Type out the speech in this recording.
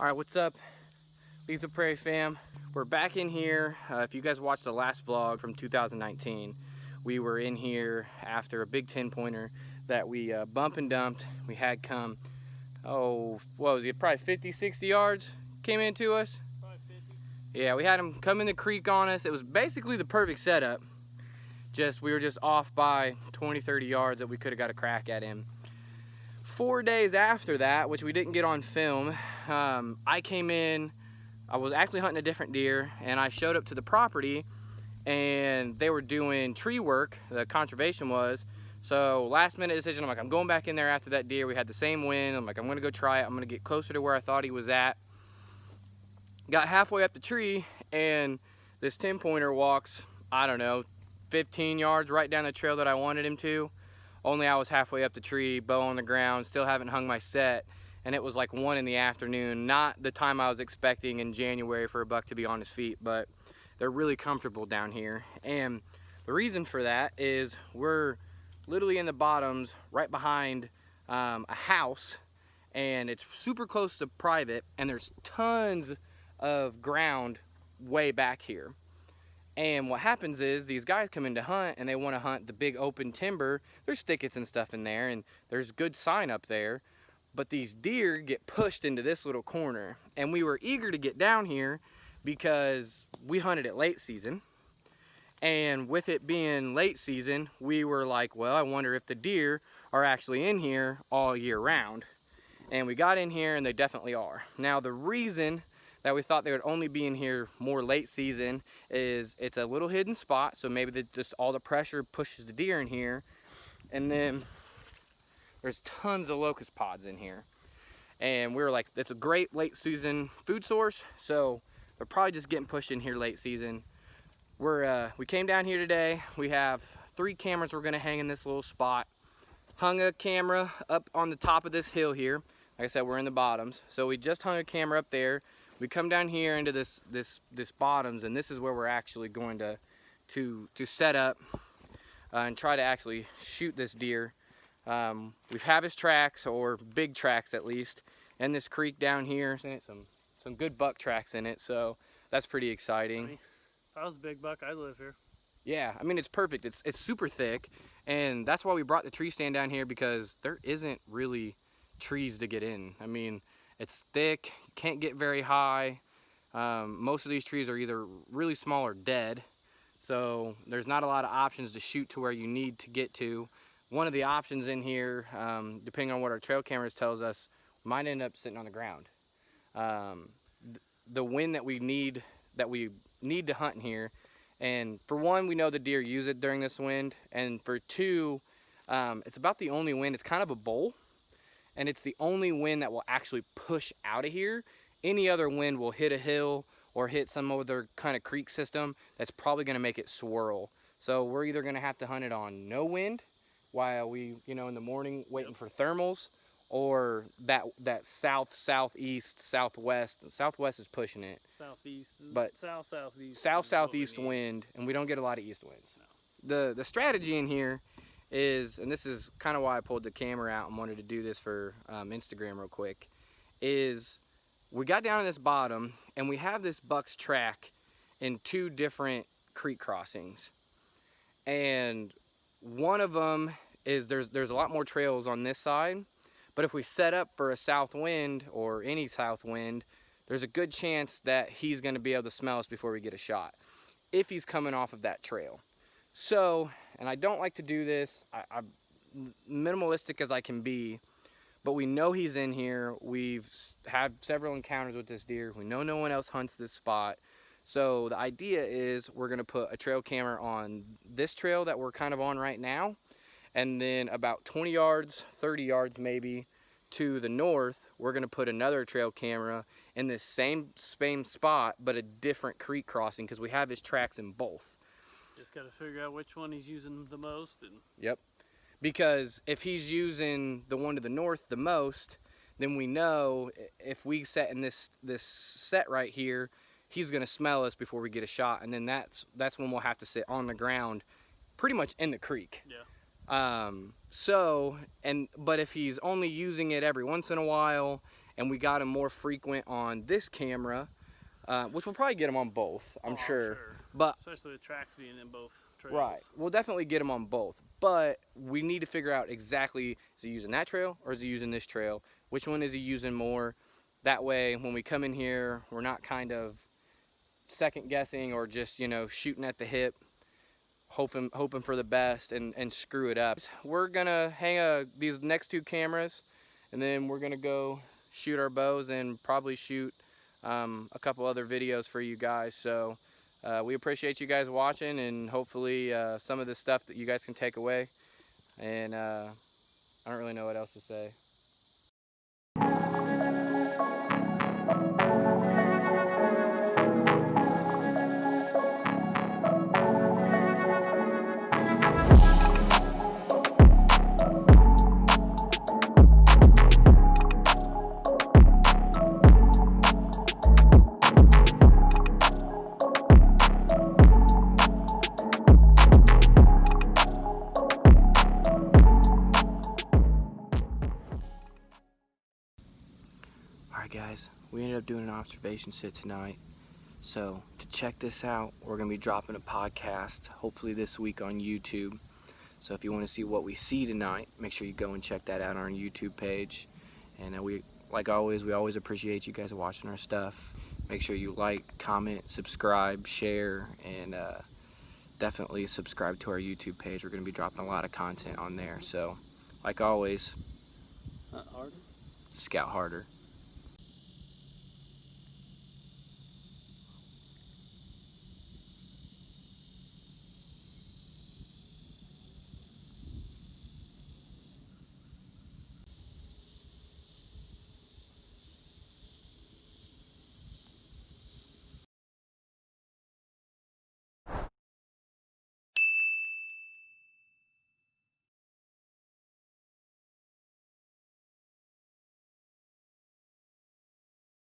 All right, what's up, Lethal Prairie fam? We're back in here. If you guys watched the last vlog from 2019, we were in here after a big 10-pointer that we bump and dumped. We had come, oh, what was it, probably 50, 60 yards came into us? Probably 50. Yeah, we had him come in the creek on us. It was basically the perfect setup. We were just off by 20, 30 yards that we could have got a crack at him. 4 days after that, which we didn't get on film, I came in. I was actually hunting a different deer, and I showed up to the property, and they were doing tree work. The conservation was. So last minute decision, I'm like, I'm going back in there after that deer. We had the same wind. I'm like, I'm gonna go try it. I'm gonna get closer to where I thought he was at. Got halfway up the tree, and this 10-pointer walks, I don't know, 15 yards right down the trail that I wanted him to. Only I was halfway up the tree, bow on the ground, still haven't hung my set, and it was like 1 in the afternoon. Not the time I was expecting in January for a buck to be on his feet, but they're really comfortable down here. And the reason for that is we're literally in the bottoms right behind a house, and it's super close to private, and there's tons of ground way back here. And what happens is these guys come in to hunt, and they want to hunt the big open timber. There's thickets and stuff in there, and there's good sign up there. But these deer get pushed into this little corner. And we were eager to get down here because we hunted it late season. And with it being late season, we were like, well, I wonder if the deer are actually in here all year round. And we got in here, and they definitely are. Now, the reason that we thought they would only be in here more late season is it's a little hidden spot, so maybe just all the pressure pushes the deer in here. And then there's tons of locust pods in here, and we were like, it's a great late season food source, so they're probably just getting pushed in here late season. We came down here today. We have 3 cameras we're gonna hang in this little spot. Hung a camera up on the top of this hill here. Like I said, we're in the bottoms, so we just hung a camera up there. We come down here into this bottoms, and this is where we're actually going to set up and try to actually shoot this deer. We have his tracks, or big tracks at least, and this creek down here, some good buck tracks in it, so that's pretty exciting. If I was a big buck, I'd live here. Yeah, I mean, it's perfect. It's super thick, and that's why we brought the tree stand down here, because there isn't really trees to get in. I mean, it's thick, you can't get very high. Most of these trees are either really small or dead, so there's not a lot of options to shoot to where you need to get to. One of the options in here, depending on what our trail cameras tells us, might end up sitting on the ground. The wind that we need to hunt in here, and for one, we know the deer use it during this wind, and for two, it's about the only wind. It's kind of a bowl, and it's the only wind that will actually push out of here. Any other wind will hit a hill or hit some other kind of creek system that's probably going to make it swirl. So we're either going to have to hunt it on no wind while we, in the morning waiting for thermals, or that south, southeast, southwest. Southwest is pushing it. Southeast, but southeast. South-southeast wind, and we don't get a lot of east winds. No. The strategy in here is, and this is kind of why I pulled the camera out and wanted to do this for Instagram real quick, is we got down in this bottom, and we have this buck's track in 2 different creek crossings. And one of them is there's a lot more trails on this side, but if we set up for a south wind or any south wind, there's a good chance that he's going to be able to smell us before we get a shot, if he's coming off of that trail. So, and I don't like to do this, I'm minimalistic as I can be, but we know he's in here. We've had several encounters with this deer. We know no one else hunts this spot. So the idea is we're gonna put a trail camera on this trail that we're kind of on right now, and then about 20 yards, 30 yards maybe, to the north, we're gonna put another trail camera in this same spot, but a different creek crossing, because we have his tracks in both. Just got to figure out which one he's using the most. Yep. Because if he's using the one to the north the most, then we know if we set in this set right here, he's going to smell us before we get a shot, and then that's when we'll have to sit on the ground, pretty much in the creek. Yeah. But if he's only using it every once in a while, and we got them more frequent on this camera, which we'll probably get them on both, I'm sure. But especially with tracks being in both trails. right, we'll definitely get them on both. But we need to figure out exactly, is he using that trail or is he using this trail? Which one is he using more? That way, when we come in here, we're not kind of second guessing or just, you know, shooting at the hip, hoping for the best and screw it up. We're gonna hang these next 2 cameras, and then we're gonna go shoot our bows and probably shoot a couple other videos for you guys. So we appreciate you guys watching, and hopefully some of this stuff that you guys can take away. And I don't really know what else to say. Alright guys, we ended up doing an observation sit tonight. So to check this out, we're going to be dropping a podcast hopefully this week on YouTube. So if you want to see what we see tonight, make sure you go and check that out on our YouTube page. And we always appreciate you guys watching our stuff. Make sure you like, comment, subscribe, share, and definitely subscribe to our YouTube page. We're going to be dropping a lot of content on there. So like always, Not harder. scout harder.